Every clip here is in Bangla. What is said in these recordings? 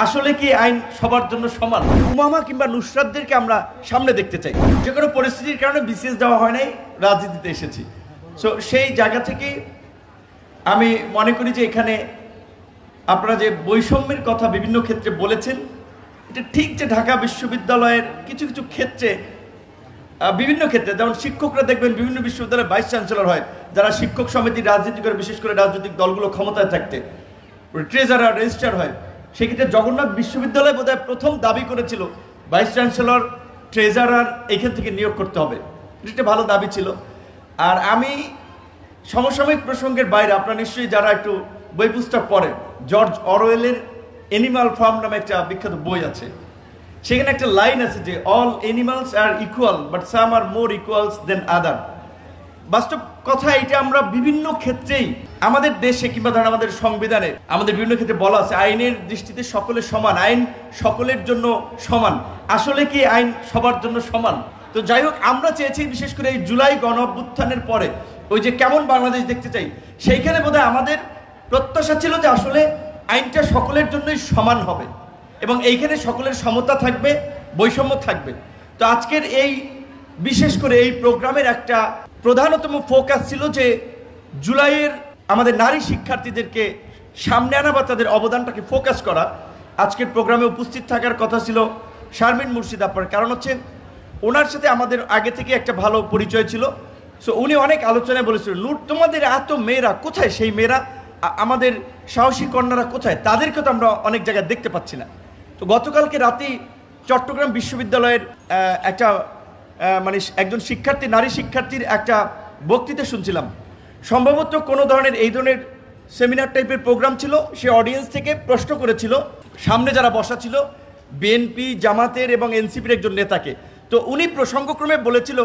আসলে কি আইন সবার জন্য সমান? উমামা কিংবা নুসরাতদেরকে আমরা সামনে দেখতে চাই। যে কোনো পরিস্থিতির কারণে বিসিএস দেওয়া হয় নাই, রাজনীতিতে এসেছি। সো সেই জায়গা থেকে আমি মনে করি যে এখানে আপনারা যে বৈষম্যের কথা বিভিন্ন ক্ষেত্রে বলেছেন, এটা ঠিক যে ঢাকা বিশ্ববিদ্যালয়ের কিছু কিছু ক্ষেত্রে বিভিন্ন ক্ষেত্রে, যেমন শিক্ষকরা দেখবেন বিভিন্ন বিশ্ববিদ্যালয়ে ভাইস চ্যান্সেলর হয় যারা শিক্ষক সমিতির রাজনীতি করে, বিশেষ করে রাজনৈতিক দলগুলো ক্ষমতায় থাকতে ট্রেজারার রেজিস্ট্রার হয়। সেক্ষেত্রে জগন্নাথ বিশ্ববিদ্যালয় বোধহয় প্রথম দাবি করেছিল ভাইস চ্যান্সেলর ট্রেজারার এখান থেকে নিয়োগ করতে হবে। এটা ভালো দাবি ছিল। আর আমি সমসাময়িক প্রসঙ্গের বাইরে, আপনারা নিশ্চয়ই যারা একটু বই পুস্তক পড়েন, জর্জ অরওয়েলের অ্যানিমাল ফার্ম নামে একটা বিখ্যাত বই আছে। সেখানে একটা লাইন আছে যে all animals are equal but some are more equals than other. বাস্তব কথা, এটা আমরা বিভিন্ন ক্ষেত্রেই আমাদের দেশে কিংবা ধরেন আমাদের সংবিধানে আমাদের বিভিন্ন ক্ষেত্রে বলা আছে আইনের দৃষ্টিতে সকলের সমান, আইন সকলের জন্য সমান। আসলে কি আইন সবার জন্য সমান? তো যাই হোক, আমরা চেয়েছি বিশেষ করে এই জুলাই গণ অভ্যুত্থানের পরে ওই যে কেমন বাংলাদেশ দেখতে চাই, সেইখানে বোধহয় আমাদের প্রত্যাশা ছিল যে আসলে আইনটা সকলের জন্যই সমান হবে এবং এইখানে সকলের সমতা থাকবে, বৈষম্য থাকবে। তো আজকের এই বিশেষ করে এই প্রোগ্রামের একটা প্রধানতম ফোকাস ছিল যে জুলাইয়ের আমাদের নারী শিক্ষার্থীদেরকে সামনে আনা বা তাদের অবদানটাকে ফোকাস করা। আজকের প্রোগ্রামে উপস্থিত থাকার কথা ছিল শারমিন মুর্শিদ আপার, কারণ হচ্ছে ওনার সাথে আমাদের আগে থেকে একটা ভালো পরিচয় ছিল। সো উনি অনেক আলোচনায় বলেছিলেন, নূর তোমাদের এত মেয়েরা কোথায়? সেই মেয়েরা, আমাদের সাহসী কন্যারা কোথায়? তাদেরকে তো আমরা অনেক জায়গায় দেখতে পাচ্ছি না। তো গতকালকে রাতেই চট্টগ্রাম বিশ্ববিদ্যালয়ের একটা মানে একজন শিক্ষার্থী, নারী শিক্ষার্থীর একটা বক্তৃতা শুনছিলাম। সম্ভবত কোনো ধরনের এই ধরনের সেমিনার টাইপের প্রোগ্রাম ছিল। সে অডিয়েন্স থেকে প্রশ্ন করেছিল সামনে যারা বসা ছিল বিএনপি, জামাতের এবং এনসিপির একজন নেতাকে। তো উনি প্রসঙ্গক্রমে বলেছিল,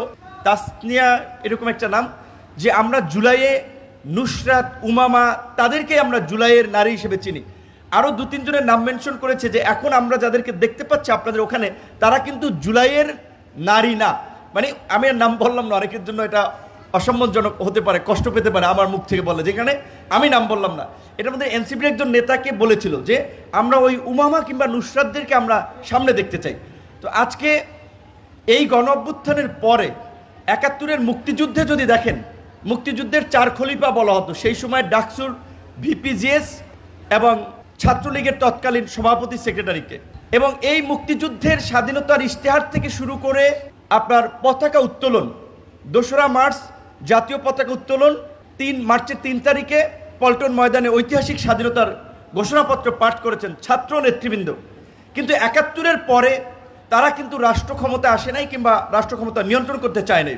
তাসনিয়া এরকম একটা নাম, যে আমরা জুলাইয়ে নুসরাত, উমামা তাদেরকে আমরা জুলাইয়ের নারী হিসেবে চিনি। আরও দু তিনজনের নাম মেনশন করেছে যে এখন আমরা যাদেরকে দেখতে পাচ্ছি আপনাদের ওখানে, তারা কিন্তু জুলাইয়ের নারী না। মানে আমি আর নাম বললাম না, অনেকের জন্য এটা অসম্মানজনক হতে পারে, কষ্ট পেতে পারে আমার মুখ থেকে বলে, যেখানে আমি নাম বললাম না। এটার মধ্যে এনসিপির একজন নেতাকে বলেছিল যে আমরা ওই উমামা কিংবা নুসরাতদেরকে আমরা সামনে দেখতে চাই। তো আজকে এই গণ অভ্যুত্থানের পরে ৭১-এর মুক্তিযুদ্ধে যদি দেখেন, মুক্তিযুদ্ধের 4 খলিফা বলা হতো সেই সময় ডাকসুর ভিপিজিএস এবং ছাত্রলীগের তৎকালীন সভাপতি সেক্রেটারিকে। এবং এই মুক্তিযুদ্ধের স্বাধীনতার ইশতেহার থেকে শুরু করে আপনার পতাকা উত্তোলন, ২রা মার্চ জাতীয় পতাকা উত্তোলন, মার্চের ৩ তারিখে পল্টন ময়দানে ঐতিহাসিক স্বাধীনতার ঘোষণাপত্র পাঠ করেছেন ছাত্র নেতৃবৃন্দ। কিন্তু ৭১-এর পরে তারা কিন্তু রাষ্ট্র ক্ষমতা আসে নাই কিংবা রাষ্ট্র ক্ষমতা নিয়ন্ত্রণ করতে চায় নাই।